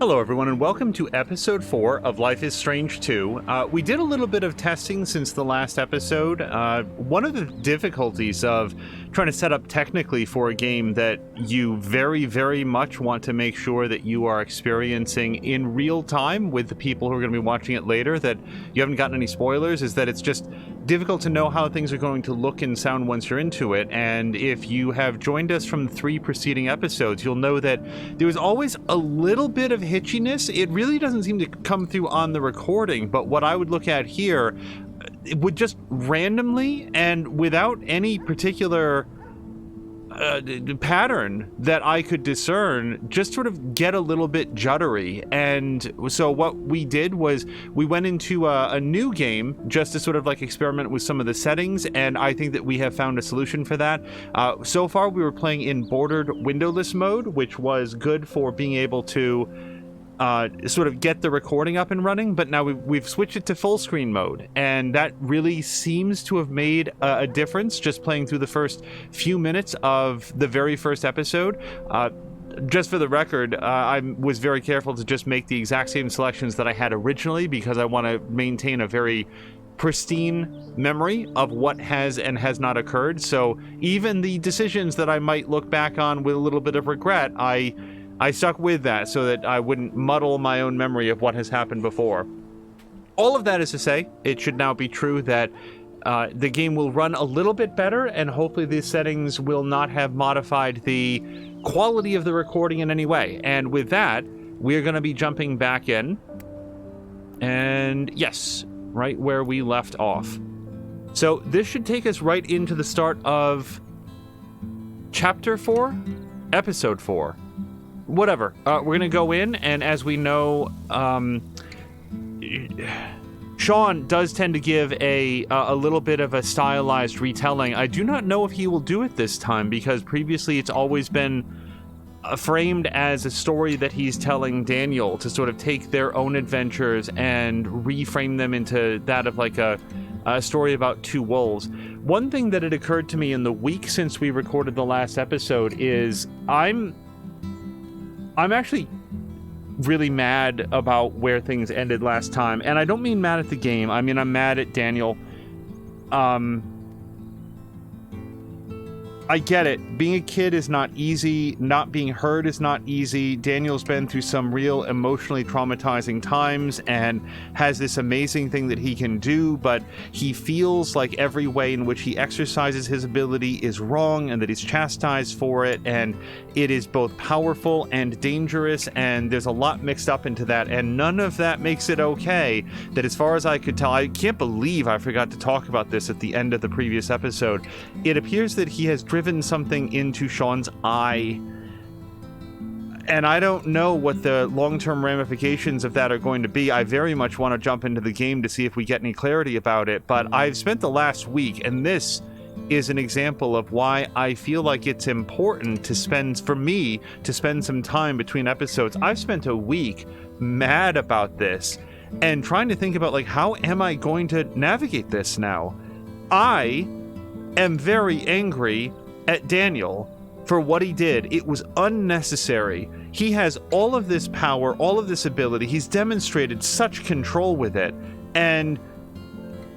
Hello everyone and welcome to episode 4 of Life is Strange 2. We did a little bit of testing since the last episode. One of the difficulties of trying to set up technically for a game that you very, very much want to make sure that you are experiencing in real time with the people who are going to be watching it later, that you haven't gotten any spoilers, is that it's just difficult to know how things are going to look and sound once you're into it. And if you have joined us from the 3 preceding episodes, you'll know that there was always a little bit of hitchiness. It really doesn't seem to come through on the recording, but what I would look at here, it would just randomly and without any particular pattern that I could discern, just sort of get a little bit juddery. And so what we did was we went into a new game just to sort of like experiment with some of the settings, and I think that we have found a solution for that. So far we were playing in bordered windowless mode, which was good for being able to sort of get the recording up and running, but now we've switched it to full screen mode, and that really seems to have made a difference just playing through the first few minutes of the very first episode. Just for the record, I was very careful to just make the exact same selections that I had originally because I want to maintain a very pristine memory of what has and has not occurred. So even the decisions that I might look back on with a little bit of regret, I stuck with that so that I wouldn't muddle my own memory of what has happened before. All of that is to say, it should now be true that the game will run a little bit better, and hopefully these settings will not have modified the quality of the recording in any way. And with that, we're going to be jumping back in. And yes, right where we left off. So this should take us right into the start of Chapter 4? Episode 4. Whatever. We're going to go in, and as we know, Sean does tend to give a little bit of a stylized retelling. I do not know if he will do it this time, because previously it's always been framed as a story that he's telling Daniel to sort of take their own adventures and reframe them into that of like a story about two wolves. One thing that had occurred to me in the week since we recorded the last episode is I'm actually really mad about where things ended last time. And I don't mean mad at the game. I mean, I'm mad at Daniel. I get it. Being a kid is not easy. Not being heard is not easy. Daniel's been through some real emotionally traumatizing times and has this amazing thing that he can do, but he feels like every way in which he exercises his ability is wrong and that he's chastised for it, and it is both powerful and dangerous, and there's a lot mixed up into that, and none of that makes it okay. That as far as I could tell, I can't believe I forgot to talk about this at the end of the previous episode. It appears that he has driven something into Sean's eye, and I don't know what the long-term ramifications of that are going to be. I very much want to jump into the game to see if we get any clarity about it, but I've spent the last week, and this is an example of why I feel like it's important for me to spend some time between episodes. I've spent a week mad about this and trying to think about, like, how am I going to navigate this now? I am very angry at Daniel for what he did. It was unnecessary. He has all of this power, all of this ability. He's demonstrated such control with it. And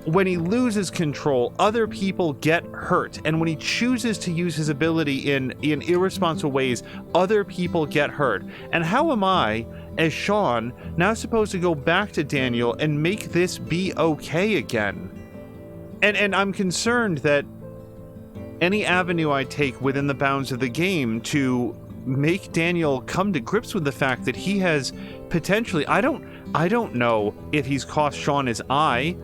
when he loses control, other people get hurt. And when he chooses to use his ability in irresponsible ways, other people get hurt. And how am I, as Sean, now supposed to go back to Daniel and make this be okay again? And I'm concerned that any avenue I take within the bounds of the game to make Daniel come to grips with the fact that he has potentially, I don't know if he's cost Sean his eye.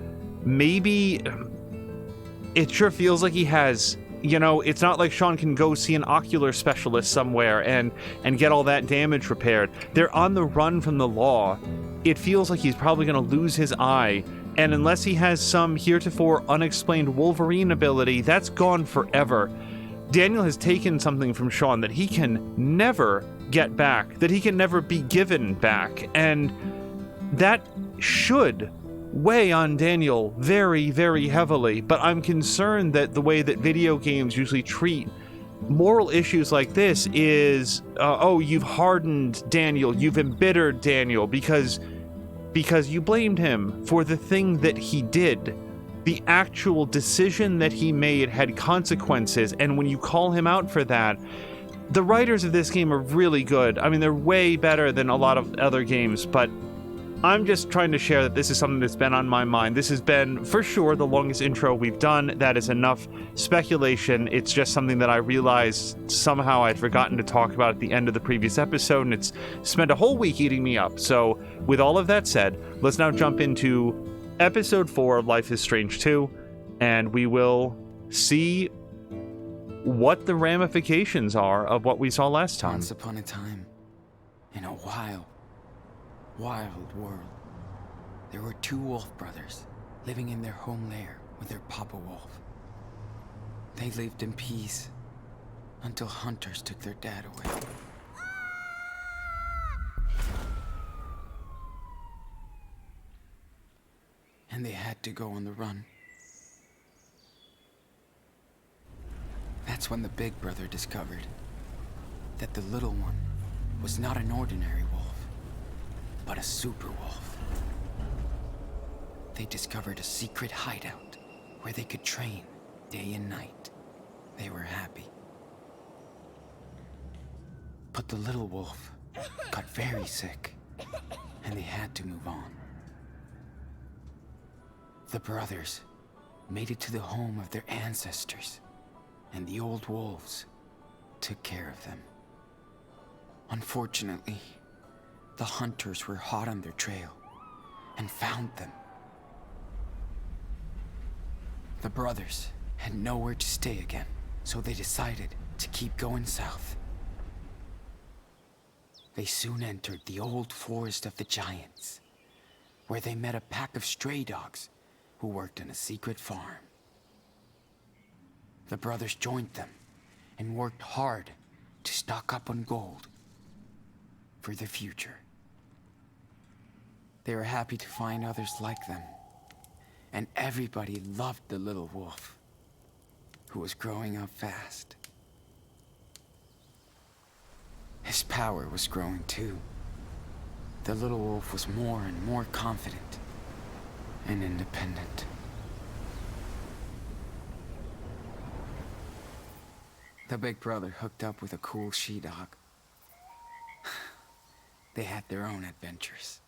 Maybe it sure feels like he has. You know, it's not like Sean can go see an ocular specialist somewhere and get all that damage repaired. They're on the run from the law. It feels like he's probably going to lose his eye. And unless he has some heretofore unexplained Wolverine ability, that's gone forever. Daniel has taken something from Sean that he can never get back, that he can never be given back. And that should weigh on Daniel very, very heavily. But I'm concerned that the way that video games usually treat moral issues like this is, oh, you've hardened Daniel, you've embittered Daniel because you blamed him for the thing that he did. The actual decision that he made had consequences, and when you call him out for that, the writers of this game are really good. I mean, they're way better than a lot of other games, but I'm just trying to share that this is something that's been on my mind. This has been, for sure, the longest intro we've done. That is enough speculation. It's just something that I realized somehow I'd forgotten to talk about at the end of the previous episode, and it's spent a whole week eating me up. So, with all of that said, let's now jump into Episode 4 of Life is Strange 2, and we will see what the ramifications are of what we saw last time. Once upon a time, in a wild world, there were two wolf brothers living in their home lair with their papa wolf. They lived in peace until hunters took their dad away. And they had to go on the run. That's when the big brother discovered that the little one was not an ordinary wolf, but a super wolf. They discovered a secret hideout where they could train day and night. They were happy. But the little wolf got very sick, and they had to move on. The brothers made it to the home of their ancestors, and the old wolves took care of them. Unfortunately, the hunters were hot on their trail and found them. The brothers had nowhere to stay again, so they decided to keep going south. They soon entered the old forest of the giants, where they met a pack of stray dogs who worked in a secret farm. The brothers joined them and worked hard to stock up on gold for the future. They were happy to find others like them, and everybody loved the little wolf, who was growing up fast. His power was growing too. The little wolf was more and more confident and independent. The big brother hooked up with a cool she-dog. They had their own adventures.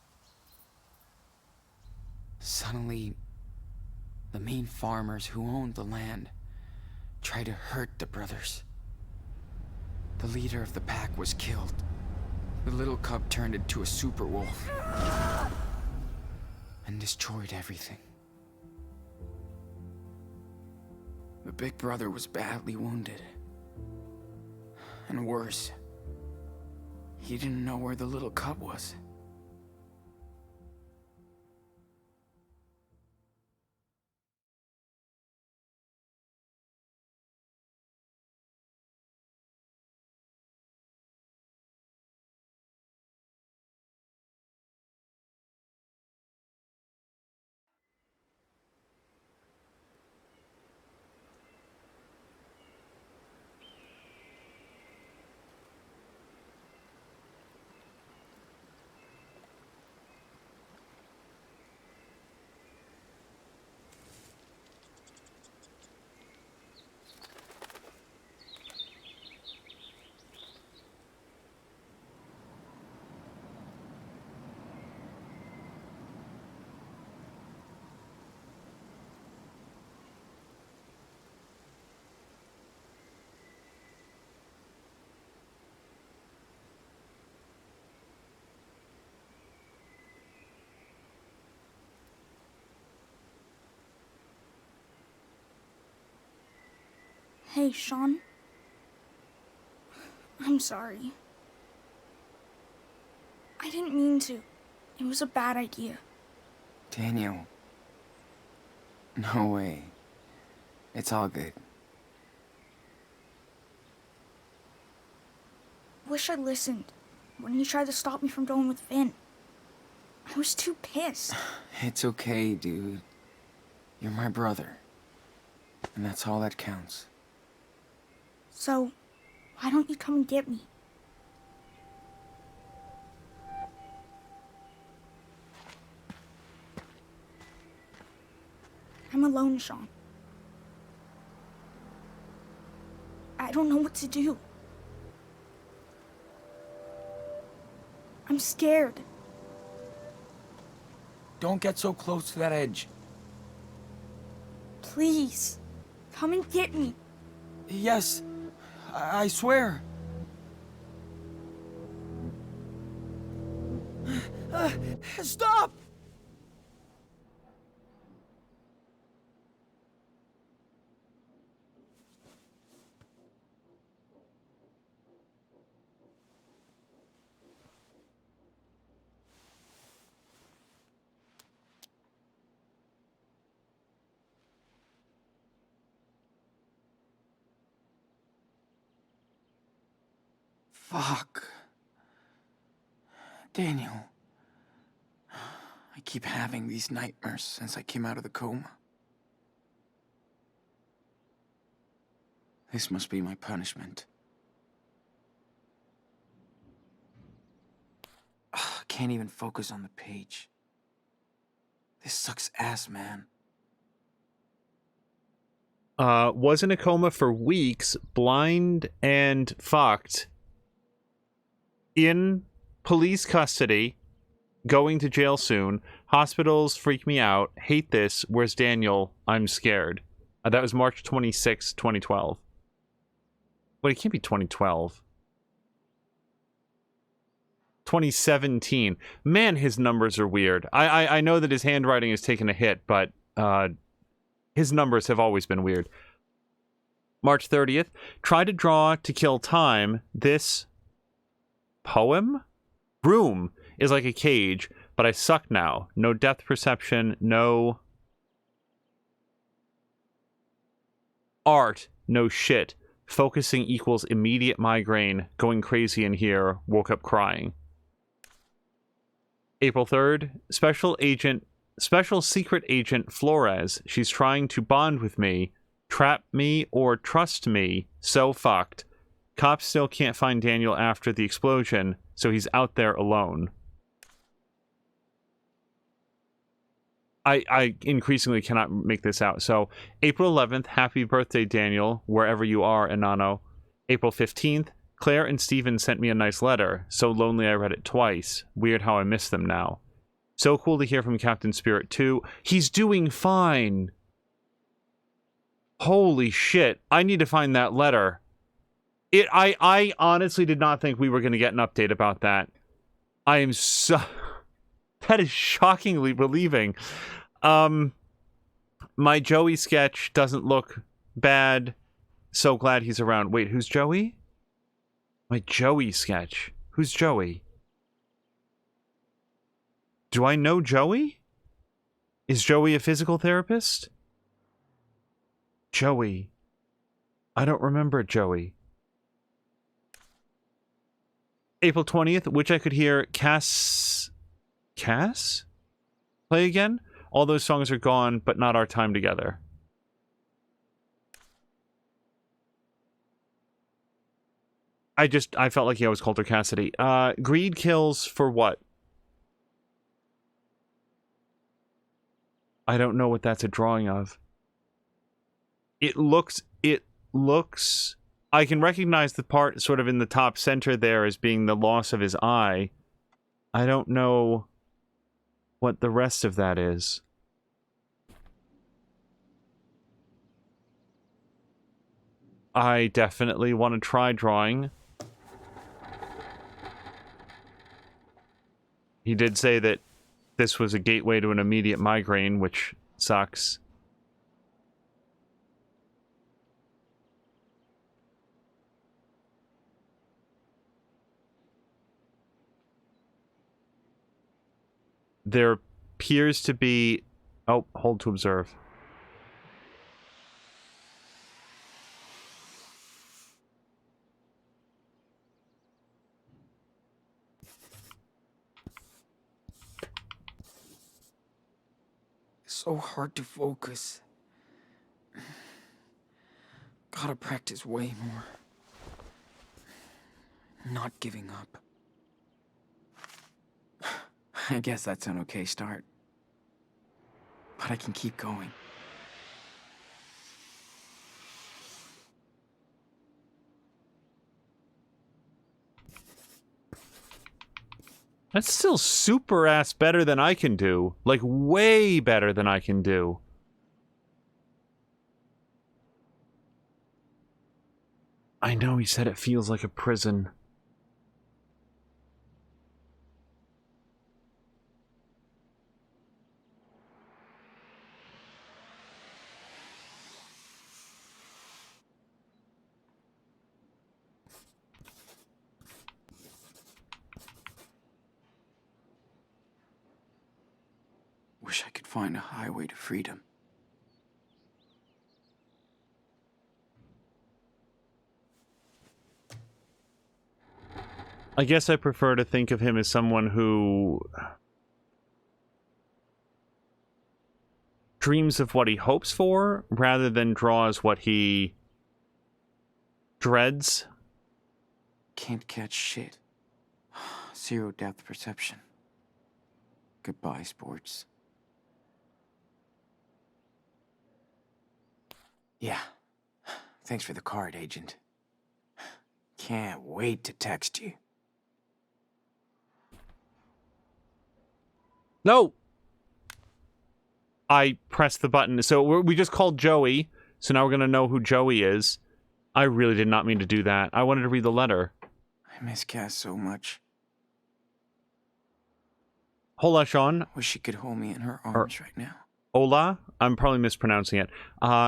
Suddenly, the mean farmers who owned the land tried to hurt the brothers. The leader of the pack was killed. The little cub turned into a super wolf and destroyed everything. The big brother was badly wounded. And worse, he didn't know where the little cub was. Hey, Sean. I'm sorry. I didn't mean to. It was a bad idea. Daniel. No way. It's all good. Wish I'd listened when you tried to stop me from going with Finn. I was too pissed. It's okay, dude. You're my brother. And that's all that counts. So, Why don't you come and get me? I'm alone, Sean. I don't know what to do. I'm scared. Don't get so close to that edge. Please, come and get me. Yes, I swear. Stop! Fuck. Daniel. I keep having these nightmares since I came out of the coma. This must be my punishment. I can't even focus on the page. This sucks ass, man. Was in a coma for weeks, blind and fucked, in police custody, going to jail soon. Hospitals freak me out. Hate this. Where's Daniel? I'm scared. That was March 26, 2012. Wait, it can't be 2012. 2017. Man, his numbers are weird. I know that his handwriting has taken a hit, but his numbers have always been weird. March 30th. Try to draw to kill time. This poem? Room is like a cage, but I suck now. No depth perception, no art, no shit. Focusing equals immediate migraine. Going crazy in here. Woke up crying. April 3rd. Special Secret Agent Flores. She's trying to bond with me. Trap me or trust me. So fucked. Cops still can't find Daniel after the explosion, so he's out there alone. I increasingly cannot make this out. So, April 11th, happy birthday, Daniel, wherever you are, Inanno. April 15th, Claire and Steven sent me a nice letter. So lonely I read it twice. Weird how I miss them now. So cool to hear from Captain Spirit 2. He's doing fine. Holy shit. I need to find that letter. I honestly did not think we were going to get an update about that. I am so... That is shockingly relieving. My Joey sketch doesn't look bad. So glad he's around. Wait, who's Joey? My Joey sketch. Who's Joey? Do I know Joey? Is Joey a physical therapist? Joey. I don't remember Joey. April 20th, which I could hear Cass play again? All those songs are gone, but not our time together. I felt like he always called her Cassidy. Greed kills for what? I don't know what that's a drawing of. It looks, I can recognize the part sort of in the top center there as being the loss of his eye. I don't know what the rest of that is. I definitely want to try drawing. He did say that this was a gateway to an immediate migraine, which sucks. There appears to be... Oh, hold to observe. So hard to focus. Gotta practice way more. I'm not giving up. I guess that's an okay start. But I can keep going. That's still super ass better than I can do. Like, way better than I can do. I know he said it feels like a prison. Wish I could find a highway to freedom. I guess I prefer to think of him as someone who dreams of what he hopes for rather than draws what he dreads. Can't catch shit. Zero depth perception. Goodbye, sports. Yeah. Thanks for the card, Agent. Can't wait to text you. No! I pressed the button. So we just called Joey, so now we're going to know who Joey is. I really did not mean to do that. I wanted to read the letter. I miss Cass so much. Hola, Sean. Wish she could hold me in her arms right now. Hola? I'm probably mispronouncing it.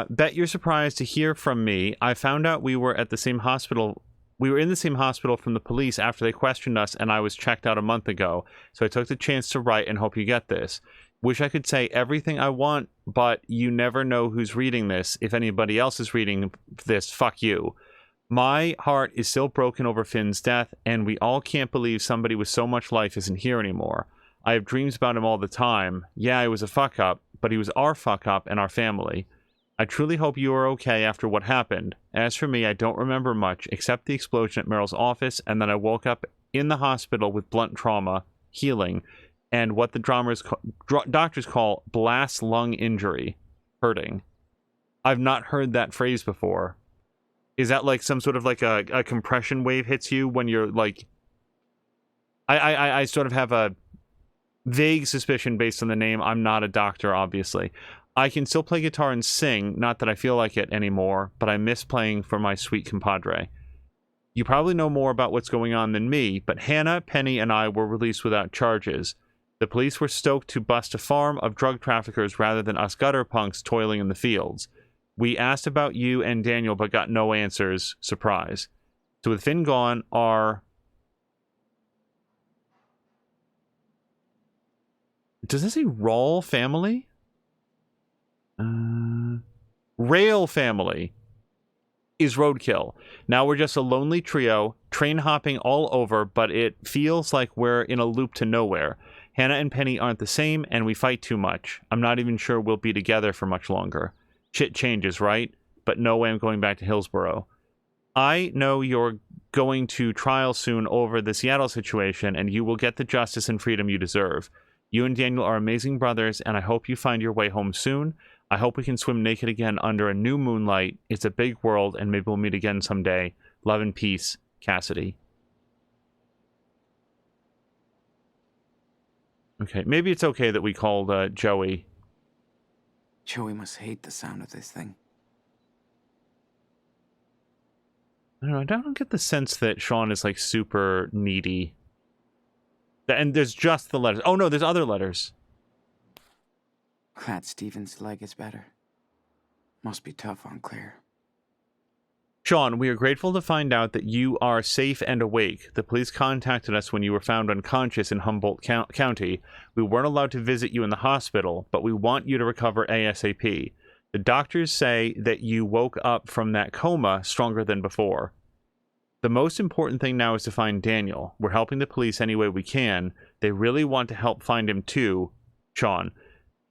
Bet you're surprised to hear from me. I found out we were at the same hospital. We were in the same hospital from the police after they questioned us, and I was checked out a month ago. So I took the chance to write and hope you get this. Wish I could say everything I want, but you never know who's reading this. If anybody else is reading this, fuck you. My heart is still broken over Finn's death, and we all can't believe somebody with so much life isn't here anymore. I have dreams about him all the time. Yeah, he was a fuck up, but he was our fuck up and our family. I truly hope you are okay after what happened. As for me, I don't remember much, except the explosion at Meryl's office, and then I woke up in the hospital with blunt trauma, healing, and what the doctors call blast lung injury, hurting. I've not heard that phrase before. Is that like some sort of like a compression wave hits you when you're like... I sort of have a vague suspicion based on the name. I'm not a doctor, obviously. I can still play guitar and sing, not that I feel like it anymore, but I miss playing for my sweet compadre. You probably know more about what's going on than me, but Hannah, Penny, and I were released without charges. The police were stoked to bust a farm of drug traffickers rather than us gutter punks toiling in the fields. We asked about you and Daniel, but got no answers. Surprise. So with Finn gone, our... Does this say Rawl family? Rail family is roadkill. Now we're just a lonely trio, train hopping all over, but it feels like we're in a loop to nowhere. Hannah and Penny aren't the same, and we fight too much. I'm not even sure we'll be together for much longer. Shit changes, right? But no way I'm going back to Hillsborough. I know you're going to trial soon over the Seattle situation, and you will get the justice and freedom you deserve. You and Daniel are amazing brothers, and I hope you find your way home soon. I hope we can swim naked again under a new moonlight. It's a big world, and maybe we'll meet again someday. Love and peace, Cassidy. Okay, maybe it's okay that we called Joey. Joey must hate the sound of this thing. I don't get the sense that Sean is like super needy. And there's just the letters. Oh no, there's other letters. Glad Steven's leg is better. Must be tough on Claire. Sean, we are grateful to find out that you are safe and awake. The police contacted us when you were found unconscious in Humboldt County. We weren't allowed to visit you in the hospital, but we want you to recover ASAP. The doctors say that you woke up from that coma stronger than before. The most important thing now is to find Daniel. We're helping the police any way we can. They really want to help find him too, Sean.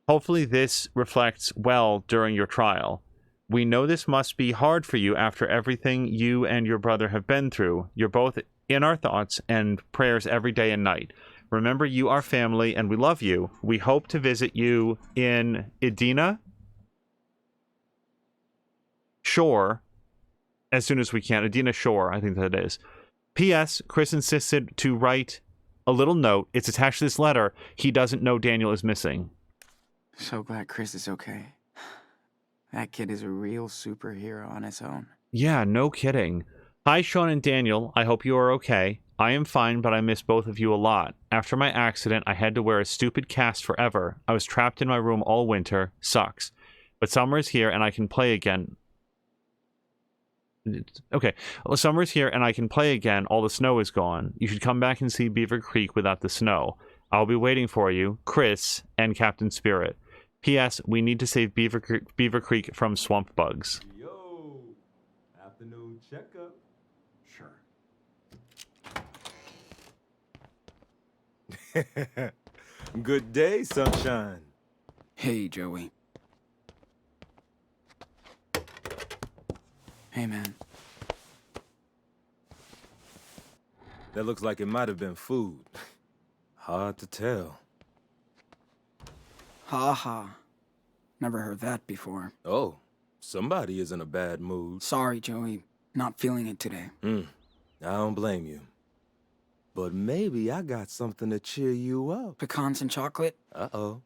Hopefully this reflects well during your trial. We know this must be hard for you after everything you and your brother have been through. You're both in our thoughts and prayers every day and night. Remember, you are family, and we love you. We hope to visit you in Edina Shore as soon as we can. Edina Shore, I think that it is. P.S. Chris insisted to write a little note. It's attached to this letter. He doesn't know Daniel is missing. So glad Chris is okay. That kid is a real superhero on his own. Yeah, no kidding. Hi, Sean and Daniel. I hope you are okay. I am fine, but I miss both of you a lot. After my accident, I had to wear a stupid cast forever. I was trapped in my room all winter. Sucks. But summer is here and I can play again. Okay. Well, summer is here and I can play again. All the snow is gone. You should come back and see Beaver Creek without the snow. I'll be waiting for you, Chris and Captain Spirit. P.S. We need to save Beaver Creek from swamp bugs. Yo, afternoon checkup. Sure. Good day, sunshine. Hey, Joey. Hey, man. That looks like it might have been food. Hard to tell. Ha ha. Never heard that before. Oh, somebody is in a bad mood. Sorry, Joey. Not feeling it today. I don't blame you. But maybe I got something to cheer you up. Pecans and chocolate? Uh-oh.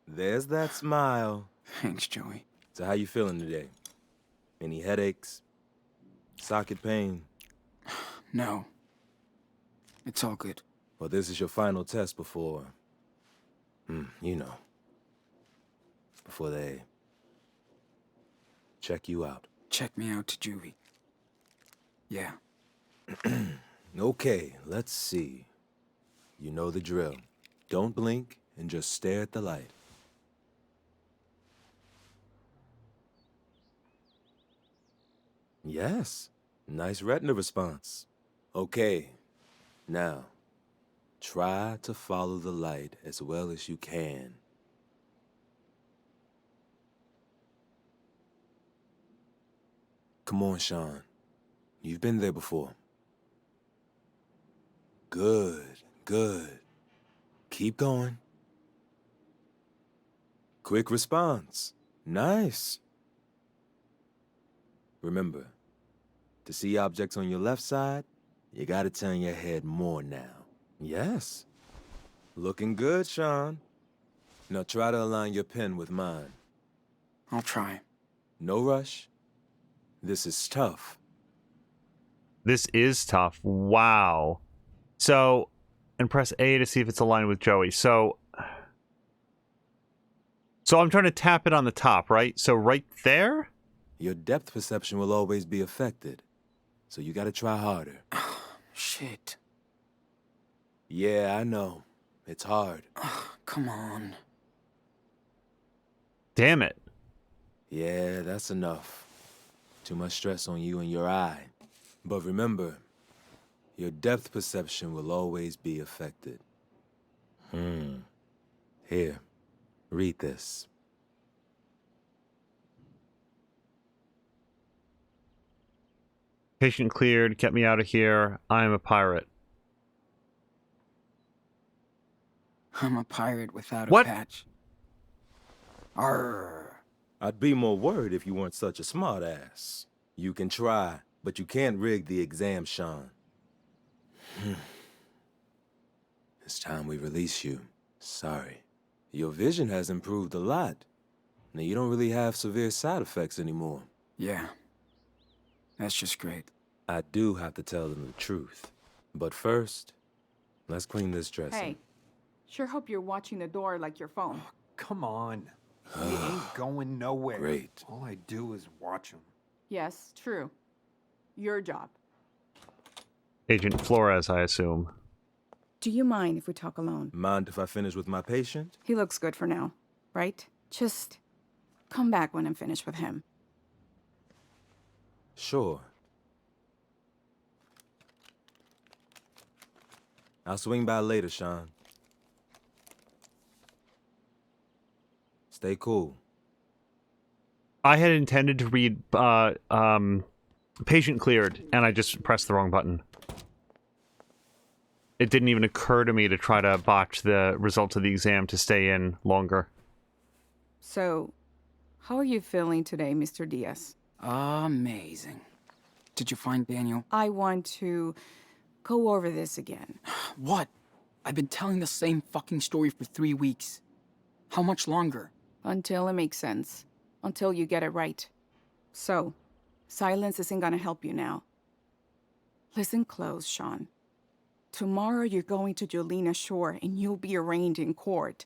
There's that smile. Thanks, Joey. So how you feeling today? Any headaches? Socket pain? No. It's all good. Well, this is your final test before... you know. Before they... check you out. Check me out to Juvie. Yeah. Okay, let's see. You know the drill. Don't blink and just stare at the light. Yes, nice retina response. Okay, now, try to follow the light as well as you can. Come on, Sean. You've been there before. Good, good. Keep going. Quick response. Nice. Remember, to see objects on your left side, you gotta turn your head more now. Yes. Looking good, Sean. Now try to align your pen with mine. I'll try. No rush. This is tough. This is tough. Wow. So, and press A to see if it's aligned with Joey. So I'm trying to tap it on the top, right? So right there? Your depth perception will always be affected. So you gotta try harder. Shit. Yeah, I know. It's hard. Come on. Damn it. Yeah, that's enough. Too much stress on you and your eye. But remember, your depth perception will always be affected. Here, read this. Patient cleared. Get me out of here. I am a pirate. I'm a pirate without a What? patch. Arrgh. I'd be more worried if you weren't such a smartass. You can try, but you can't rig the exam, Sean. It's time we release you. Sorry. Your vision has improved a lot. Now you don't really have severe side effects anymore. Yeah. That's just great. I do have to tell them the truth. But first, let's clean this dressing. Hey, sure hope you're watching the door like your phone. Come on. He ain't going nowhere. Great. All I do is watch him. Yes, true. Your job. Agent Flores, I assume. Do you mind if we talk alone? Mind if I finish with my patient? He looks good for now, right? Just come back when I'm finished with him. Sure. I'll swing by later, Sean. Stay cool. I had intended to read patient cleared, and I just pressed the wrong button. it didn't even occur to me to try to botch the results of the exam to stay in longer. So, how are you feeling today, Mr. Diaz? Amazing. Did you find Daniel? I want to go over this again. What? I've been telling the same fucking story for 3 weeks. How much longer? Until it makes sense. Until you get it right. So, silence isn't gonna help you now. Listen close, Sean. Tomorrow you're going to Jolena Shore and you'll be arraigned in court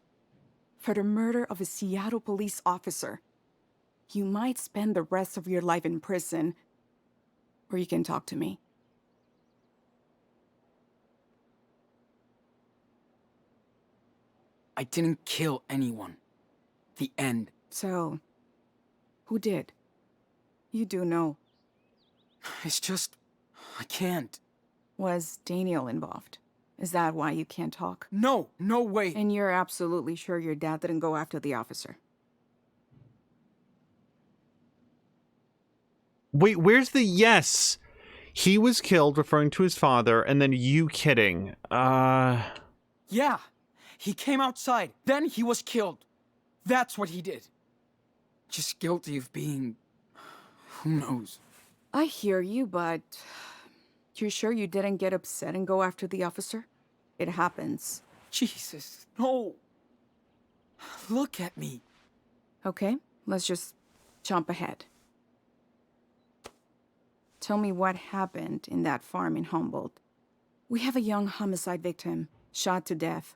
for the murder of a Seattle police officer. You might spend the rest of your life in prison, or you can talk to me. I didn't kill anyone. The end. So, who did? You do know. It's just... I can't. Was Daniel involved? Is that why you can't talk? No, no way. And you're absolutely sure your dad didn't go after the officer? Wait, where's the yes? He was killed, referring to his father, and then you kidding. Yeah. He came outside. Then he was killed. That's what he did. Just guilty of being... who knows? I hear you, but... you're sure you didn't get upset and go after the officer? It happens. Jesus, no. Look at me. Okay, let's just jump ahead. Tell me what happened in that farm in Humboldt. We have a young homicide victim, shot to death.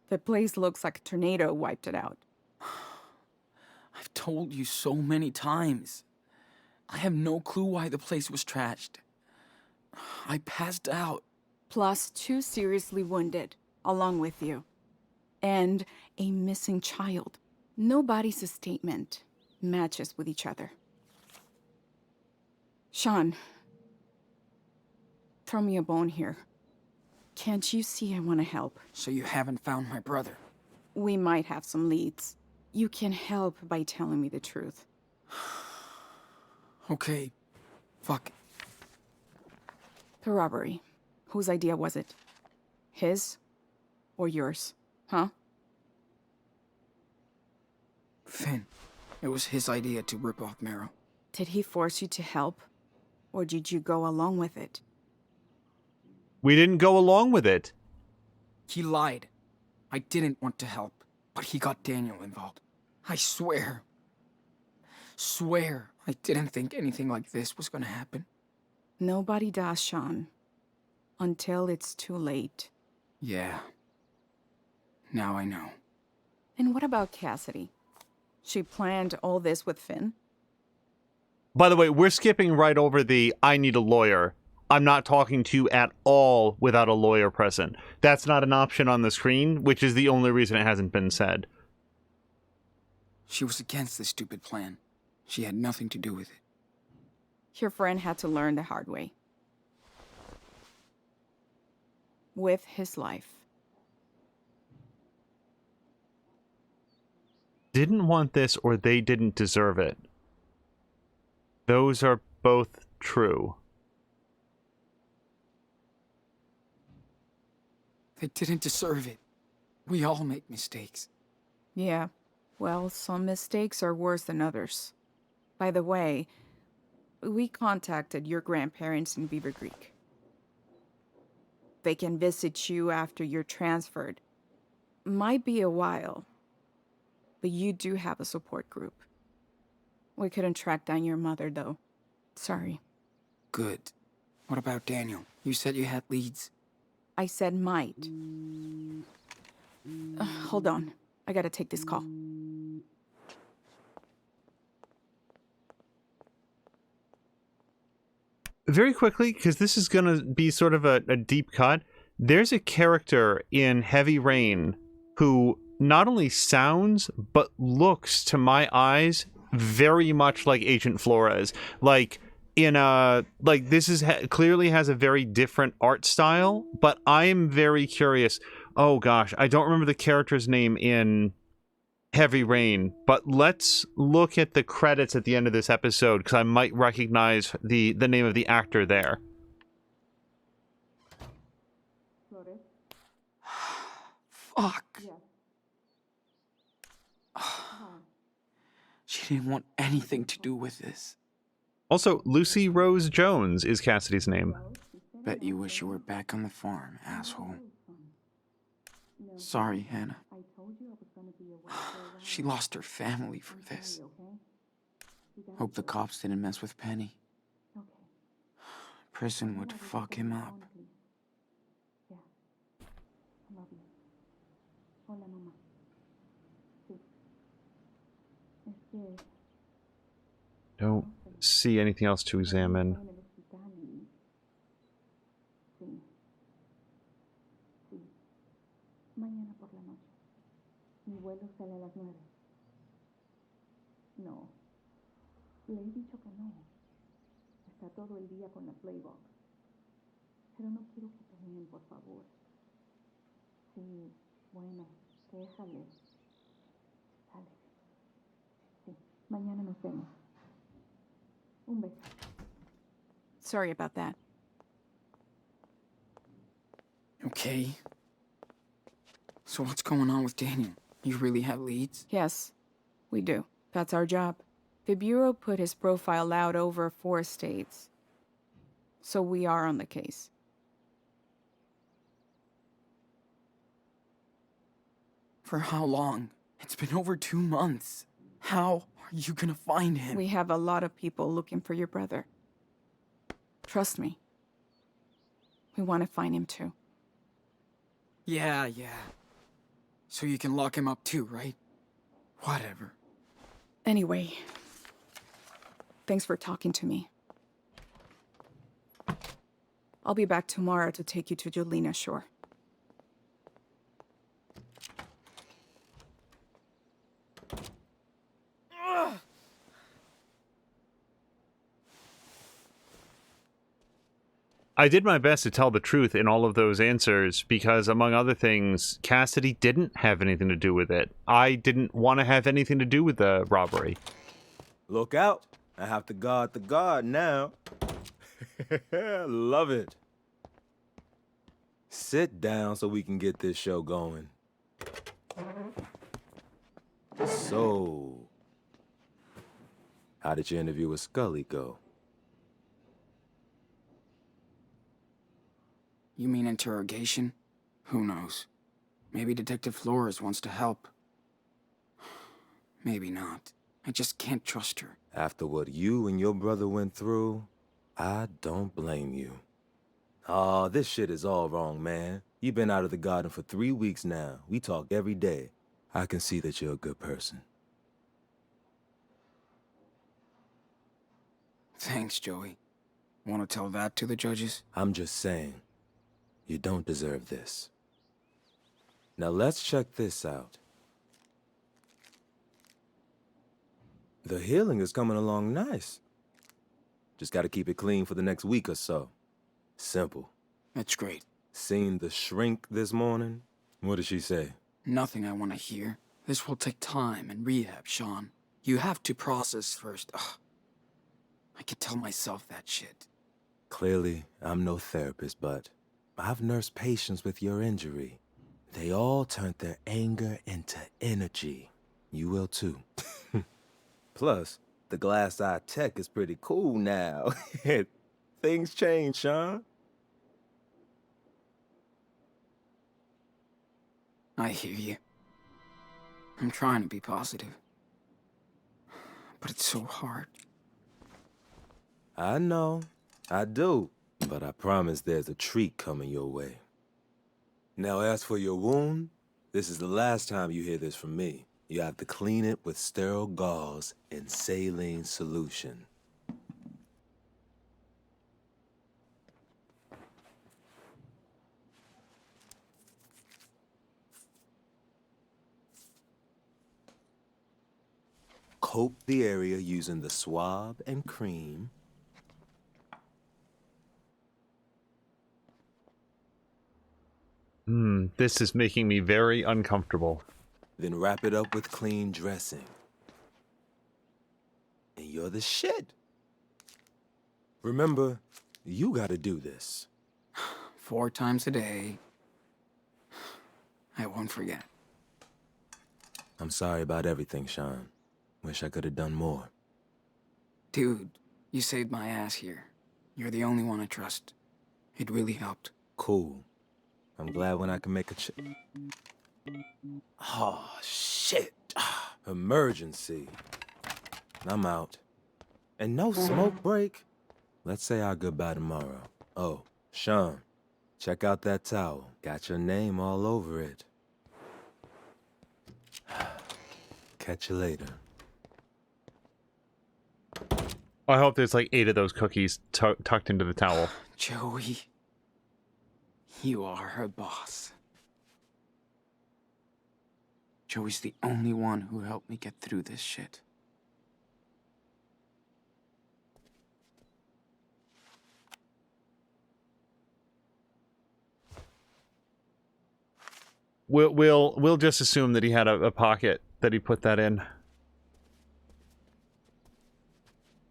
The place looks like a tornado wiped it out. I've told you so many times. I have no clue why the place was trashed. I passed out. Plus 2 seriously wounded, along with you. And a missing child. Nobody's statement matches with each other. Sean, throw me a bone here. Can't you see I want to help? So you haven't found my brother? We might have some leads. You can help by telling me the truth. Okay. Fuck. The robbery. Whose idea was it? His? Or yours? Huh? Finn. It was his idea to rip off Marrow. Did he force you to help? Or did you go along with it? We didn't go along with it. He lied. I didn't want to help, but he got Daniel involved. I swear I didn't think anything like this was gonna happen. Nobody does, Sean. Until it's too late. Yeah. Now I know. And what about Cassidy? She planned all this with Finn? By the way, we're skipping right over the I need a lawyer. I'm not talking to you at all without a lawyer present. That's not an option on the screen, which is the only reason it hasn't been said. She was against this stupid plan. She had nothing to do with it. Your friend had to learn the hard way. With his life. Didn't want this or they didn't deserve it. Those are both true. They didn't deserve it. We all make mistakes. Yeah, well, some mistakes are worse than others. By the way, we contacted your grandparents in Beaver Creek. They can visit you after you're transferred. Might be a while, but you do have a support group. We couldn't track down your mother, though. Sorry. Good. What about Daniel? You said you had leads. I said might. Hold on. I gotta take this call. Very quickly, because this is going to be sort of a deep cut, there's a character in Heavy Rain who not only sounds, but looks, to my eyes, very much like Agent Flores. Like, in a... Like, this is clearly has a very different art style, but I'm very curious. Oh, gosh, I don't remember the character's name in Heavy Rain, but let's look at the credits at the end of this episode, because I might recognize the name of the actor there. So, Fuck. Yes. She didn't want anything to do with this. Also, Lucy Rose Jones is Cassidy's name. Bet you wish you were back on the farm, asshole. Sorry, Hannah. She lost her family for this. Hope the cops didn't mess with Penny. Prison would fuck him up. Don't see anything else to examine. Mañana por la noche. Mi vuelo sale a las 9. No. Le he dicho que no. Está todo el día con la Playbox. Pero no quiero que peleen, por favor. Sí, bueno, déjale. Sale. Sí, mañana nos vemos. Un beso. Sorry about that. Okay. So what's going on with Daniel? You really have leads? Yes, we do. That's our job. The Bureau put his profile out over 4 states. So we are on the case. For how long? It's been over 2 months. How are you gonna find him? We have a lot of people looking for your brother. Trust me. We want to find him too. Yeah. So you can lock him up too, right? Whatever. Anyway, thanks for talking to me. I'll be back tomorrow to take you to Jolena Shore. I did my best to tell the truth in all of those answers because, among other things, Cassidy didn't have anything to do with it. I didn't want to have anything to do with the robbery. Look out. I have to guard the guard now. Love it. Sit down so we can get this show going. So, how did your interview with Scully go? You mean interrogation? Who knows? Maybe Detective Flores wants to help. Maybe not. I just can't trust her. After what you and your brother went through, I don't blame you. Aw, this shit is all wrong, man. You've been out of the garden for 3 weeks now. We talk every day. I can see that you're a good person. Thanks, Joey. Want to tell that to the judges? I'm just saying, you don't deserve this. Now let's check this out. The healing is coming along nice. Just gotta keep it clean for the next week or so. Simple. That's great. Seen the shrink this morning? What did she say? Nothing I want to hear. This will take time and rehab, Sean. You have to process first. Ugh. I could tell myself that shit. Clearly, I'm no therapist, but I've nursed patients with your injury. They all turned their anger into energy. You will too. Plus, the glass-eye tech is pretty cool now. Things change, Sean. I hear you. I'm trying to be positive. But it's so hard. I know. I do. But I promise there's a treat coming your way. Now, as for your wound, this is the last time you hear this from me. You have to clean it with sterile gauze and saline solution. Coat the area using the swab and cream. This is making me very uncomfortable. Then wrap it up with clean dressing. And you're the shit. Remember, you gotta do this. 4 times a day, I won't forget. I'm sorry about everything, Sean. Wish I could have done more. Dude, you saved my ass here. You're the only one I trust. It really helped. Cool. I'm glad when I can make a Oh, shit. Emergency. I'm out. And no smoke break. Let's say our goodbye tomorrow. Oh, Sean, check out that towel. Got your name all over it. Catch you later. I hope there's like 8 of those cookies tucked into the towel. Joey, you are her boss. Joey's the only one who helped me get through this shit. We'll just assume that he had a pocket that he put that in.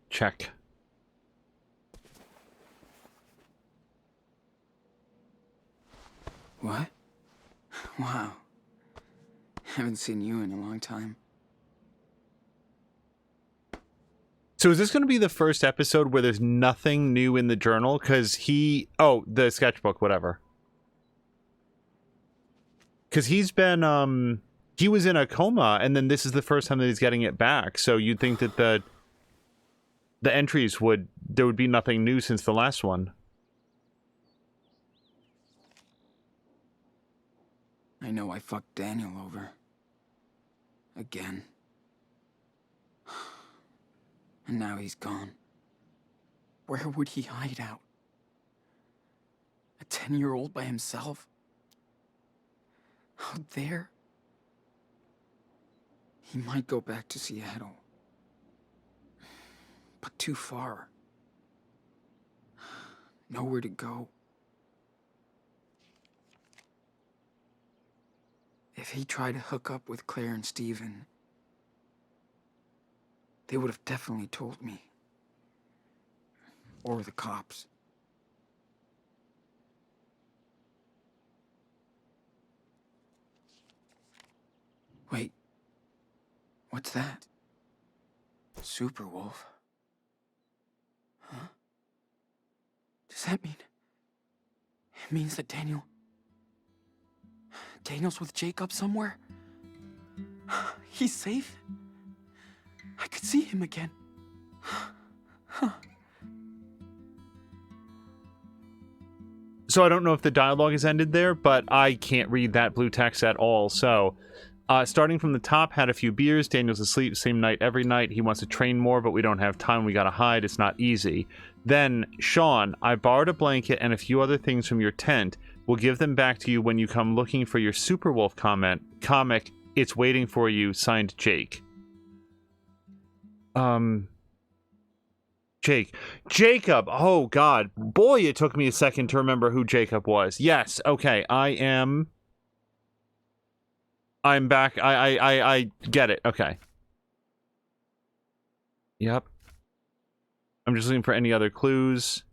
Check. What? Wow. Haven't seen you in a long time. So is this going to be the first episode where there's nothing new in the journal? Because oh, the sketchbook, whatever. Because he's been, he was in a coma, and then this is the first time that he's getting it back. So you'd think that the entries there would be nothing new since the last one. I know I fucked Daniel over. Again. And now he's gone. Where would he hide out? A 10-year-old by himself? Out there? He might go back to Seattle. But too far. Nowhere to go. If he tried to hook up with Claire and Steven, they would have definitely told me. Or the cops. Wait. What's that? Superwolf? Huh? Does that mean... It means that Daniel's with Jacob somewhere? He's safe? I could see him again. So I don't know if the dialogue has ended there, but I can't read that blue text at all. So, starting from the top, had a few beers. Daniel's asleep, same night every night. He wants to train more, but we don't have time. We gotta hide. It's not easy. Then, Sean, I borrowed a blanket and a few other things from your tent. We'll give them back to you when you come looking for your Superwolf comic. It's waiting for you. Signed, Jake. Jacob. Oh, God. Boy, it took me a second to remember who Jacob was. Yes. Okay. I'm back. I get it. Okay. Yep. I'm just looking for any other clues.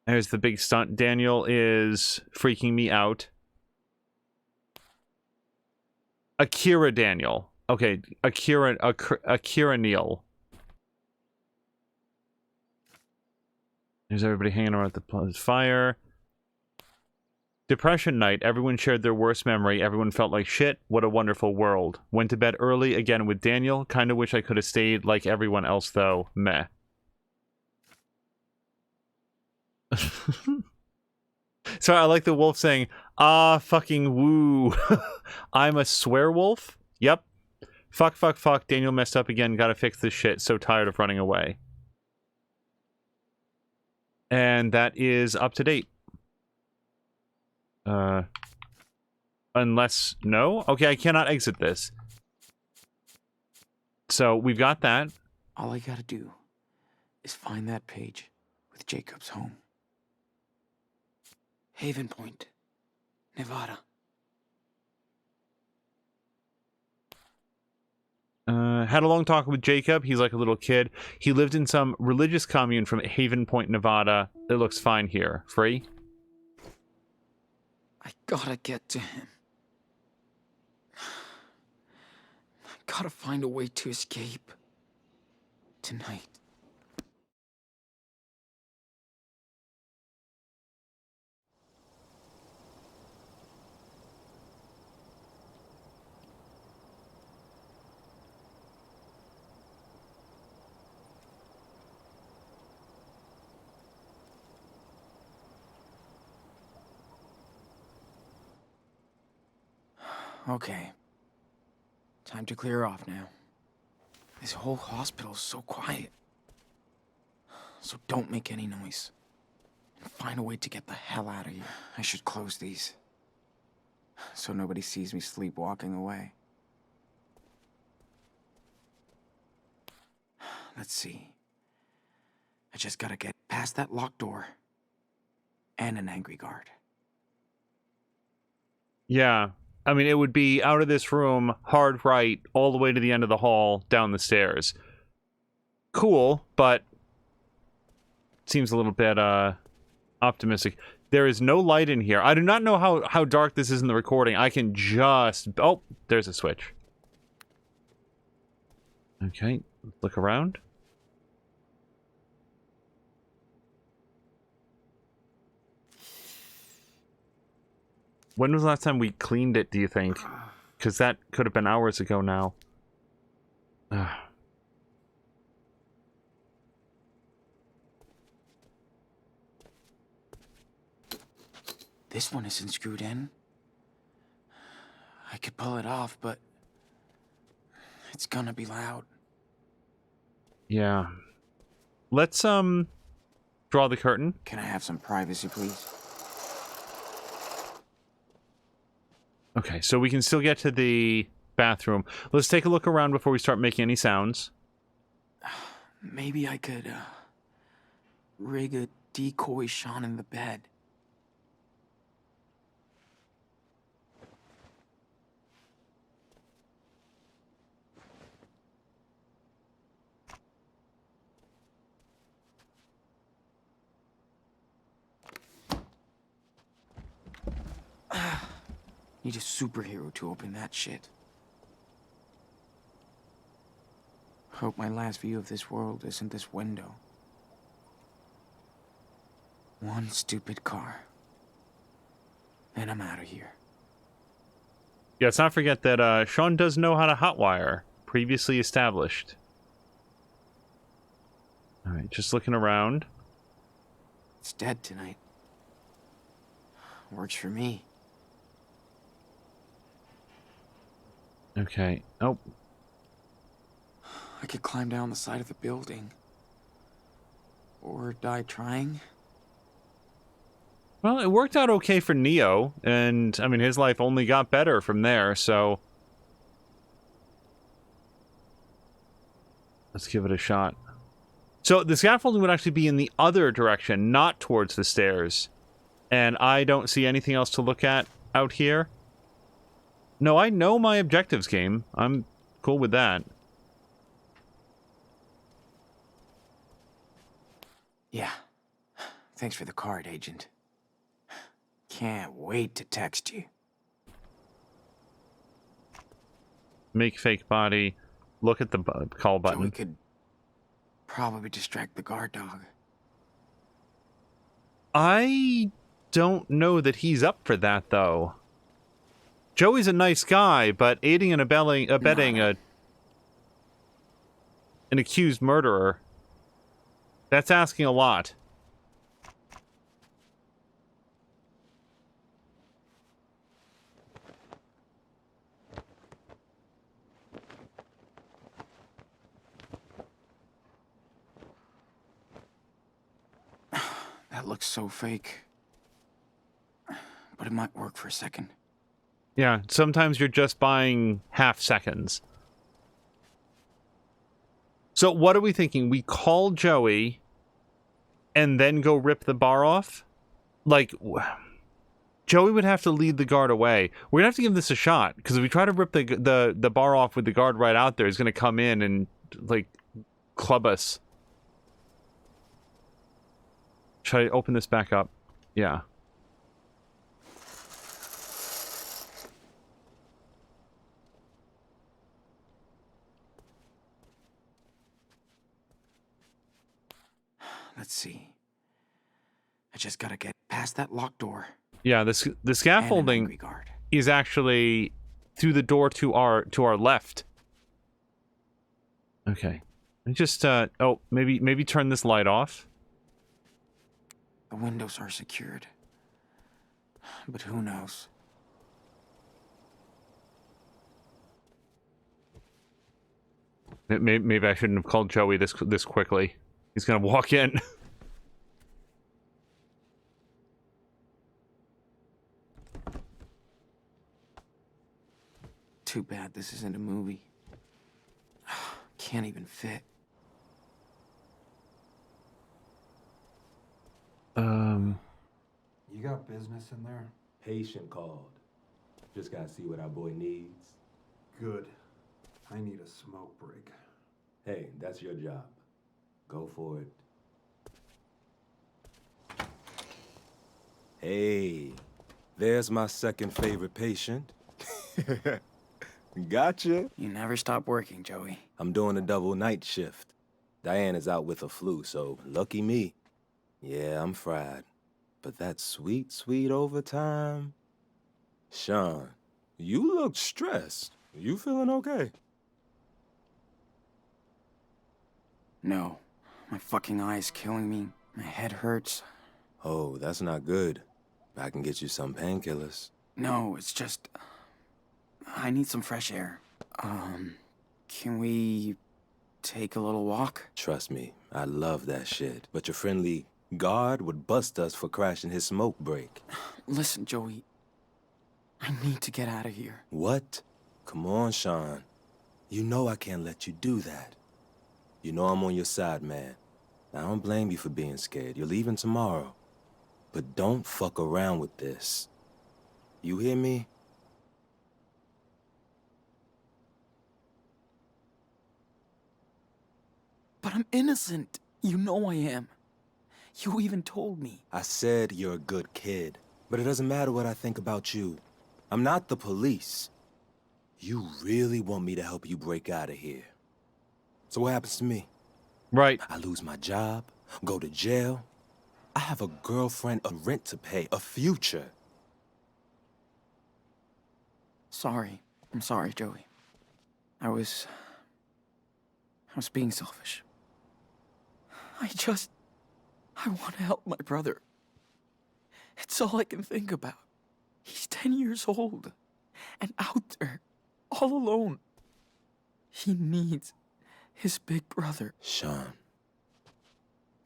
There's the big stunt. Daniel is freaking me out. Akira Daniel. Okay, Akira Neal. There's everybody hanging around the fire. Depression night. Everyone shared their worst memory. Everyone felt like shit. What a wonderful world. Went to bed early again with Daniel. Kinda wish I could have stayed like everyone else though. Meh. So I like the wolf saying, ah, fucking woo. I'm a swear wolf? Yep. Fuck. Daniel messed up again. Gotta fix this shit. So tired of running away. And that is up to date. Unless... No? Okay, I cannot exit this. So, we've got that. All I gotta do is find that page with Jacob's home. Haven Point, Nevada. Had a long talk with Jacob. He's like a little kid. He lived in some religious commune from Haven Point, Nevada. It looks fine here. Free? I gotta get to him. I gotta find a way to escape. Tonight. Okay. Time to clear off now. This whole hospital's so quiet. So don't make any noise. And find a way to get the hell out of here. I should close these. So nobody sees me sleepwalking away. Let's see. I just gotta get past that locked door. And an angry guard. Yeah. I mean, it would be out of this room, hard right, all the way to the end of the hall, down the stairs. Cool, but seems a little bit optimistic. There is no light in here. I do not know how dark this is in the recording. I can just... Oh, there's a switch. Okay, let's look around. When was the last time we cleaned it, do you think? Because that could have been hours ago now. This one isn't screwed in. I could pull it off, but it's gonna be loud. Yeah. Let's, draw the curtain. Can I have some privacy, please? Okay, so we can still get to the bathroom. Let's take a look around before we start making any sounds. Maybe I could, rig a decoy Sean in the bed. Need a superhero to open that shit. Hope my last view of this world isn't this window. One stupid car. Then I'm out of here. Yeah, let's not forget that Sean does know how to hotwire. Previously established. Alright, just looking around. It's dead tonight. Works for me. Okay. Oh. I could climb down the side of the building. Or die trying. Well, it worked out okay for Neo, and, I mean, his life only got better from there, so... Let's give it a shot. So, the scaffolding would actually be in the other direction, not towards the stairs. And I don't see anything else to look at out here. No, I know my objectives, game. I'm cool with that. Yeah. Thanks for the card, Agent. Can't wait to text you. Make fake body. Look at the call button. So we could probably distract the guard dog. I don't know that he's up for that, though. Joey's a nice guy, but aiding and abetting an accused murderer, that's asking a lot. That looks so fake. But it might work for a second. Yeah, sometimes you're just buying half seconds. So what are we thinking? We call Joey and then go rip the bar off? Like, Joey would have to lead the guard away. We're gonna have to give this a shot, because if we try to rip the bar off with the guard right out there, he's gonna come in and, like, club us. Should I open this back up? Yeah. Let's see. I just gotta get past that locked door. Yeah, the And an scaffolding angry guard. is actually through the door to our left. Okay. Just oh, maybe turn this light off. The windows are secured. But who knows? Maybe I shouldn't have called Joey this quickly. He's gonna walk in. Too bad this isn't a movie. Can't even fit. You got business in there? Patient called. Just gotta see what our boy needs. Good. I need a smoke break. Hey, that's your job. Go for it. Hey, there's my second favorite patient. Gotcha. You never stop working, Joey. I'm doing a double night shift. Diane is out with a flu, so lucky me. Yeah, I'm fried. But that sweet, sweet overtime. Sean, you look stressed. You feeling okay? No. My fucking eye is killing me. My head hurts. Oh, that's not good. I can get you some painkillers. No, it's just... I need some fresh air. Can we take a little walk? Trust me, I love that shit. But your friendly guard would bust us for crashing his smoke break. Listen, Joey. I need to get out of here. What? Come on, Sean. You know I can't let you do that. You know I'm on your side, man. I don't blame you for being scared. You're leaving tomorrow. But don't fuck around with this. You hear me? But I'm innocent. You know I am. You even told me. I said you're a good kid. But it doesn't matter what I think about you. I'm not the police. You really want me to help you break out of here. So what happens to me? Right. I lose my job, go to jail. I have a girlfriend, a rent to pay, a future. Sorry. I'm sorry, Joey. I was being selfish. I want to help my brother. It's all I can think about. He's 10 years old and out there, all alone. He needs his big brother. Sean,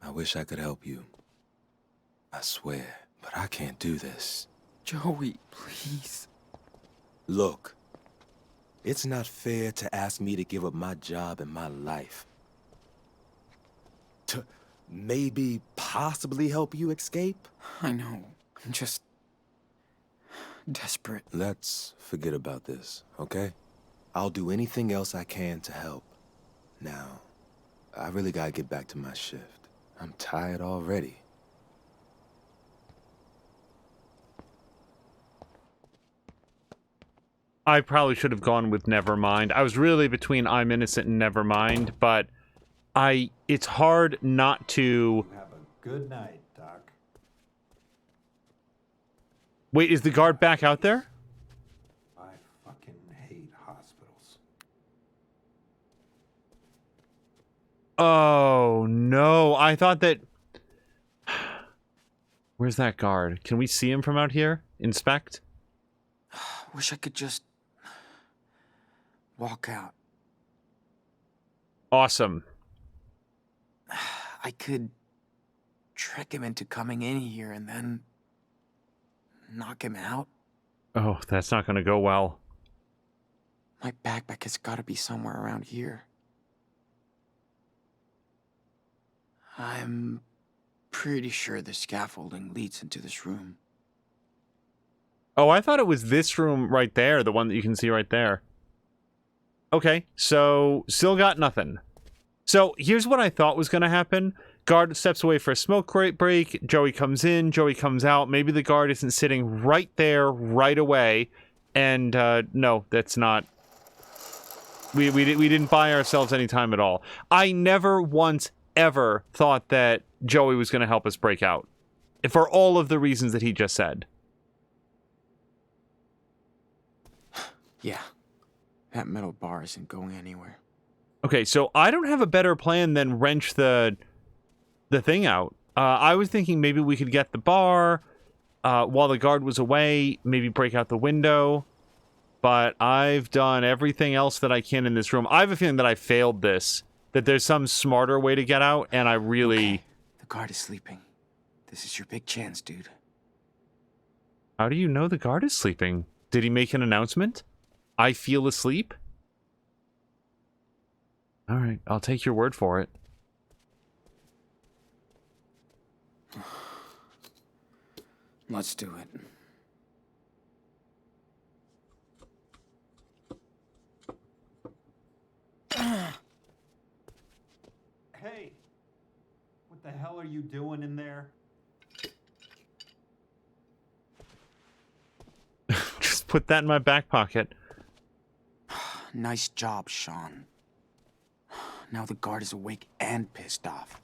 I wish I could help you. I swear, but I can't do this. Joey, please. Look, it's not fair to ask me to give up my job and my life. To maybe, possibly help you escape? I know. I'm just desperate. Let's forget about this, okay? I'll do anything else I can to help. Now, I really gotta get back to my shift. I'm tired already. I probably should have gone with Nevermind. I was really between I'm Innocent and Nevermind, but it's hard not to... Have a good night, Doc. Wait, is the guard back out there? I fucking hate hospitals. Oh, no. I thought that... Where's that guard? Can we see him from out here? Inspect? Wish I could just walk out. Awesome. I could trick him into coming in here and then knock him out. Oh, that's not going to go well. My backpack has got to be somewhere around here. I'm pretty sure the scaffolding leads into this room. Oh, I thought it was this room right there, the one that you can see right there. Okay, so still got nothing. So here's what I thought was going to happen. Guard steps away for a smoke break. Joey comes in. Joey comes out. Maybe the guard isn't sitting right there right away. And no, that's not... We didn't buy ourselves any time at all. I never once ever thought that Joey was going to help us break out. For all of the reasons that he just said. Yeah. That metal bar isn't going anywhere. Okay, so I don't have a better plan than wrench the thing out. I was thinking maybe we could get the bar while the guard was away, maybe break out the window. But I've done everything else that I can in this room. I have a feeling that I failed this, that there's some smarter way to get out, and I really... Okay. The guard is sleeping. This is your big chance, dude. How do you know the guard is sleeping? Did he make an announcement? I feel asleep? Alright, I'll take your word for it. Let's do it. Hey, what the hell are you doing in there? Just put that in my back pocket. Nice job, Sean. Now the guard is awake and pissed off.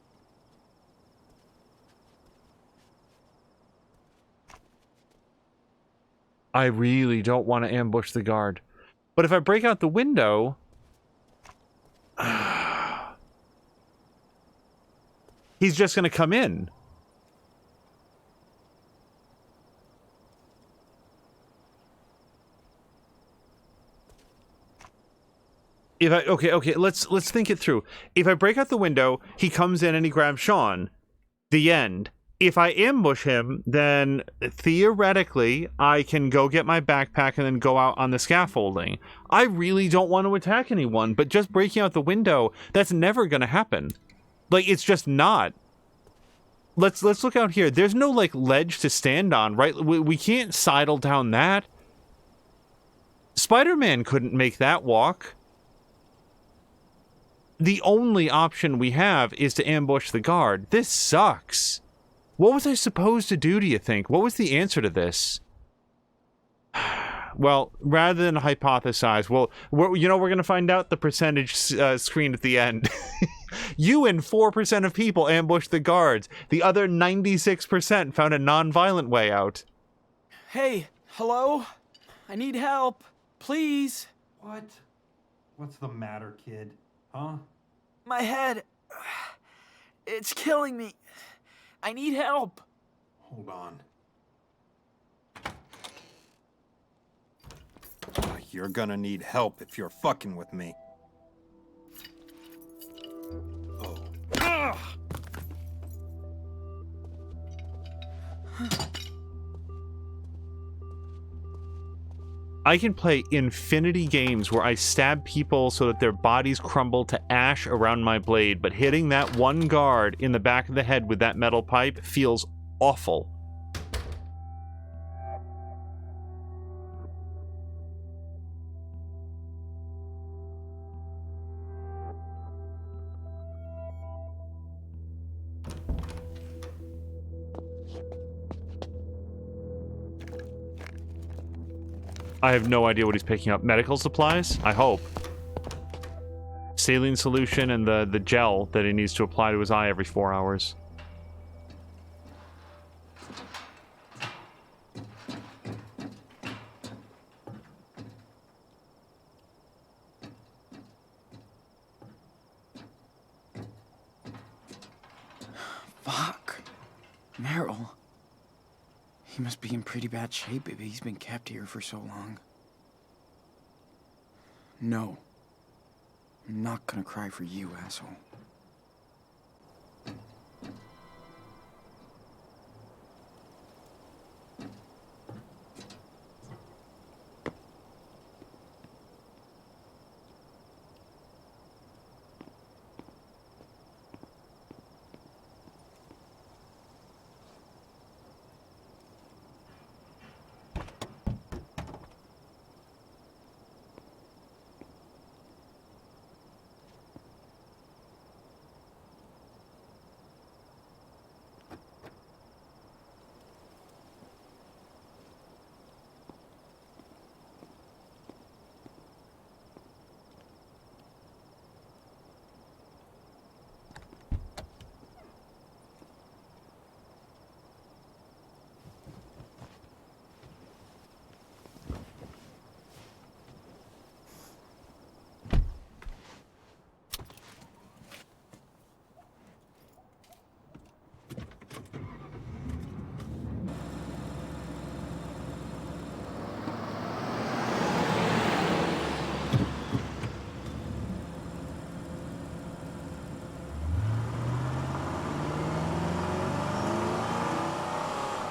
I really don't want to ambush the guard. But if I break out the window... he's just going to come in. If I okay, let's think it through. If I break out the window, he comes in and he grabs Sean. The end. If I ambush him, then theoretically I can go get my backpack and then go out on the scaffolding. I really don't want to attack anyone, but just breaking out the window, that's never going to happen. Like, it's just not. Let's look out here. There's no, like, ledge to stand on, right? We can't sidle down that. Spider-Man couldn't make that walk. The only option we have is to ambush the guard. This sucks. What was I supposed to do, do you think? What was the answer to this? Well, rather than hypothesize, well, we're going to find out the percentage screen at the end. You and 4% of people ambushed the guards. The other 96% found a non-violent way out. Hey, hello? I need help. Please. What? What's the matter, kid? Huh? My head. It's killing me. I need help. Hold on. You're gonna need help if you're fucking with me. Oh. Ugh! I can play infinity games where I stab people so that their bodies crumble to ash around my blade, but hitting that one guard in the back of the head with that metal pipe feels awful. I have no idea what he's picking up. Medical supplies? I hope. Saline solution and the gel that he needs to apply to his eye every 4 hours. Fuck. Meryl. He must be in pretty bad shape if he's been kept here for so long. No. I'm not gonna cry for you, asshole.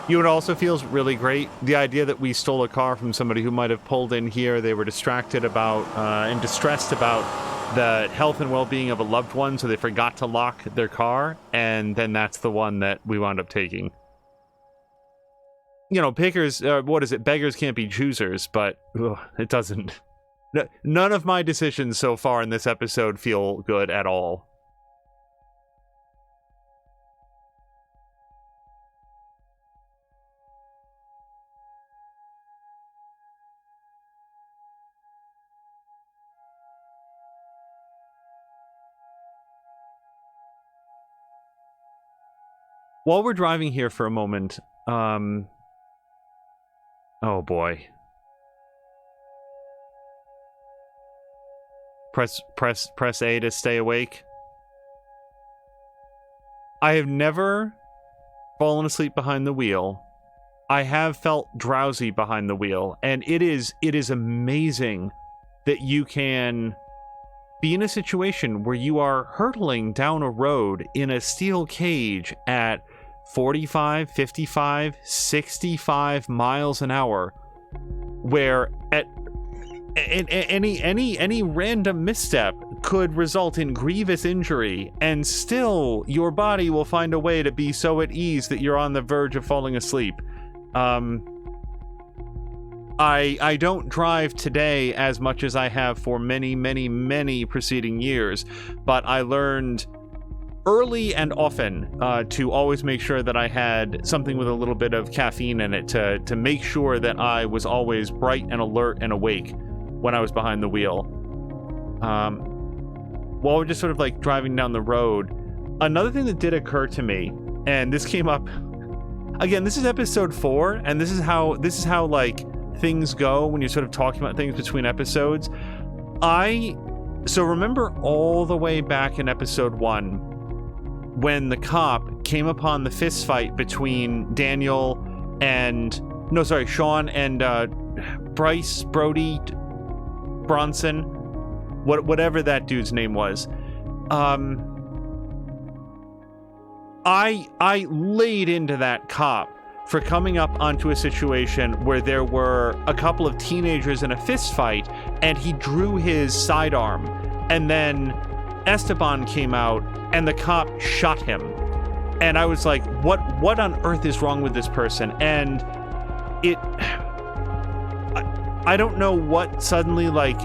You know what also feels really great? The idea that we stole a car from somebody who might have pulled in here. They were distracted about and distressed about the health and well-being of a loved one, so they forgot to lock their car, and then that's the one that we wound up taking. You know, beggars can't be choosers, but it doesn't. None of my decisions so far in this episode feel good at all. While we're driving here for a moment, oh boy. Press A to stay awake. I have never fallen asleep behind the wheel. I have felt drowsy behind the wheel, and it is amazing that you can be in a situation where you are hurtling down a road in a steel cage at 45, 55, 65 miles an hour, where at any random misstep could result in grievous injury, and still your body will find a way to be so at ease that you're on the verge of falling asleep. I don't drive today as much as I have for many preceding years, but I learned early and often to always make sure that I had something with a little bit of caffeine in it to make sure that I was always bright and alert and awake when I was behind the wheel. While we're just sort of like driving down the road, another thing that did occur to me, and this came up again, this is episode 4, and this is how like things go when you're sort of talking about things between episodes. So remember all the way back in episode 1 when the cop came upon the fist fight between Sean and Brody Bronson, whatever that dude's name was. I laid into that cop for coming up onto a situation where there were a couple of teenagers in a fist fight, and he drew his sidearm, and then Esteban came out, and the cop shot him. And I was like, what on earth is wrong with this person? And I don't know what suddenly, like,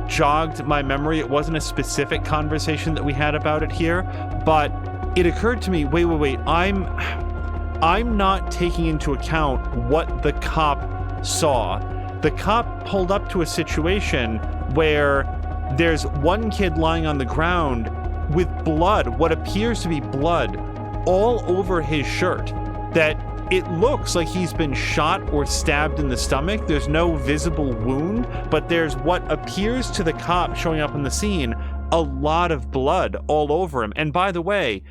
jogged my memory. It wasn't a specific conversation that we had about it here, but it occurred to me, wait, I'm not taking into account what the cop saw. The cop pulled up to a situation where there's one kid lying on the ground with blood, what appears to be blood, all over his shirt, that it looks like he's been shot or stabbed in the stomach. There's no visible wound, but there's what appears to the cop showing up on the scene, a lot of blood all over him. And by the way,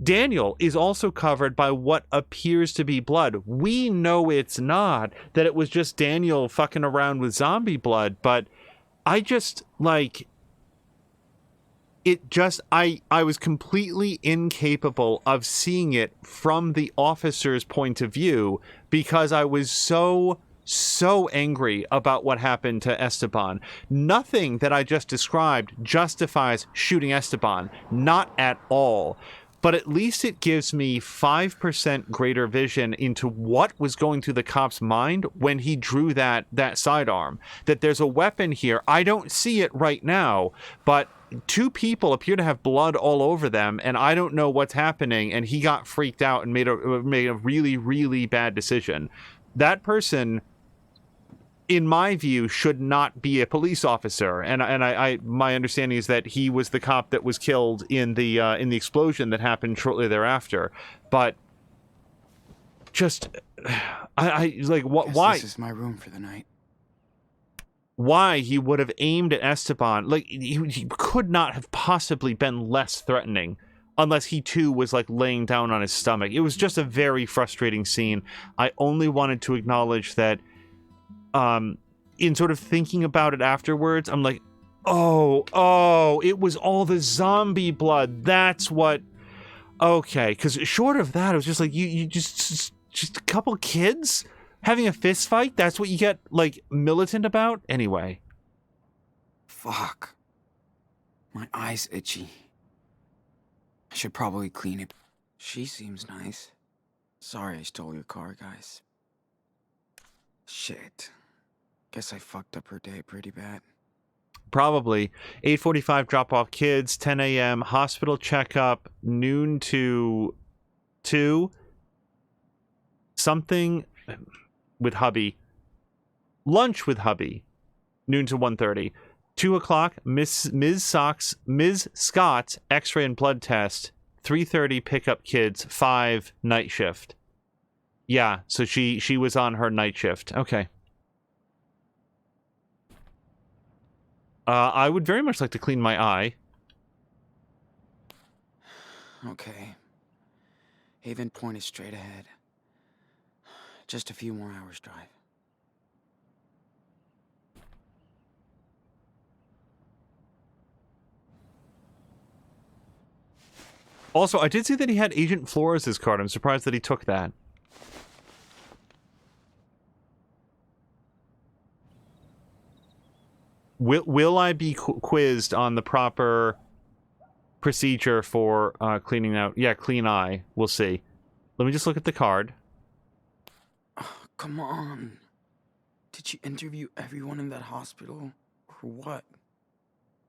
Daniel is also covered by what appears to be blood. We know it's not, that it was just Daniel fucking around with zombie blood, but I just, like, I was completely incapable of seeing it from the officer's point of view because I was so angry about what happened to Esteban. Nothing that I just described justifies shooting Esteban. Not at all. But at least it gives me 5% greater vision into what was going through the cop's mind when he drew that sidearm. That there's a weapon here. I don't see it right now, but two people appear to have blood all over them, and I don't know what's happening, and he got freaked out and made a really, really bad decision. That person, in my view, should not be a police officer, and I my understanding is that he was the cop that was killed in the explosion that happened shortly thereafter. But just, I like what? Why? This is my room for the night. Why he would have aimed at Esteban? Like he could not have possibly been less threatening, unless he too was like laying down on his stomach. It was just a very frustrating scene. I only wanted to acknowledge that. In sort of thinking about it afterwards, I'm like, oh, it was all the zombie blood. That's what. Okay, because short of that, it was just like you just just a couple kids having a fist fight? That's what you get, like, militant about? Anyway. Fuck. My eye's itchy. I should probably clean it. She seems nice. Sorry I stole your car, guys. Shit. Guess I fucked up her day pretty bad. Probably. 8:45 drop off kids, 10 a.m. hospital checkup, noon to 2. Something with hubby. Lunch with hubby. Noon to 1:30. 2 o'clock, Ms. Scott's x-ray and blood test. 3:30 pick up kids. 5 night shift. Yeah, so she was on her night shift. Okay. I would very much like to clean my eye. Okay. Haven Point is straight ahead. Just a few more hours drive. Also, I did see that he had Agent Flores' card. I'm surprised that he took that. Will I be quizzed on the proper procedure for cleaning out? Yeah, clean eye. We'll see. Let me just look at the card. Oh, come on. Did you interview everyone in that hospital? Or what?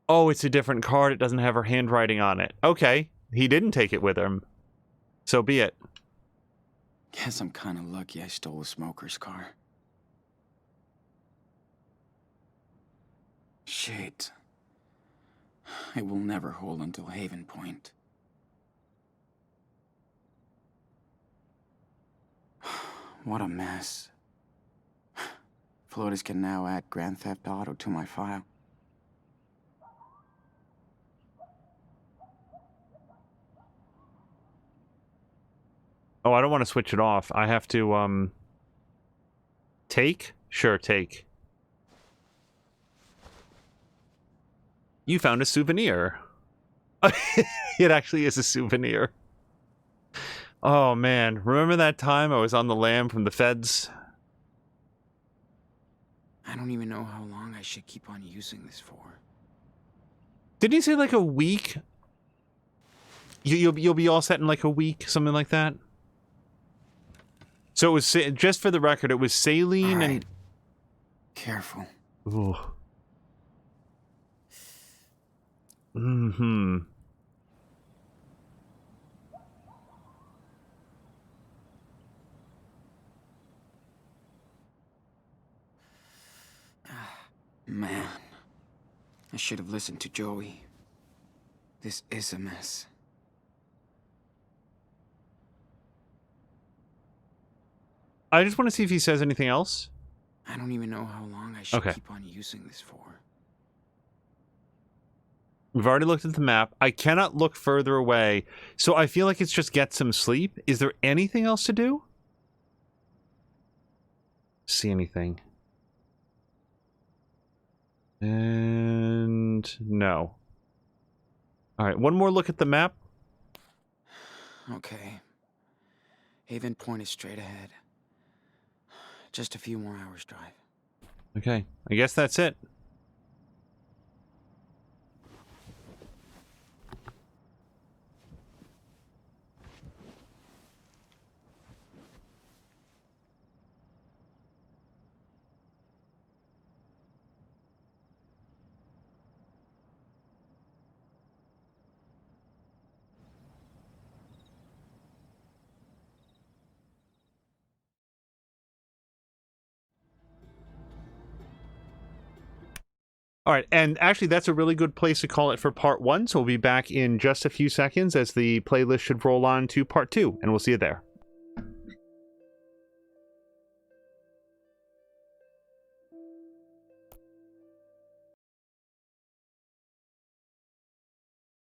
Oh, it's a different card. It doesn't have her handwriting on it. Okay. He didn't take it with him. So be it. Guess I'm kind of lucky I stole a smoker's car. Shit. It will never hold until Haven Point. What a mess. Flores can now add Grand Theft Auto to my file. Oh, I don't want to switch it off. I have to, take? Sure, take. You found a souvenir. It actually is a souvenir. Oh, man. Remember that time I was on the lam from the feds? I don't even know how long I should keep on using this for. Didn't he say like a week? You'll be all set in like a week, something like that? So it was, just for the record, it was saline Right. and... Careful. Ooh. Mm-hmm. Man. I should have listened to Joey. This is a mess. I just want to see if he says anything else. I don't even know how long I should Okay. keep on using this for. We've already looked at the map. I cannot look further away, so I feel like it's just get some sleep. Is there anything else to do? See anything? And no. All right, one more look at the map. Okay. Haven Point is straight ahead. Just a few more hours drive. Okay, I guess that's it. All right, and actually that's a really good place to call it for part 1, so we'll be back in just a few seconds as the playlist should roll on to part 2, and we'll see you there.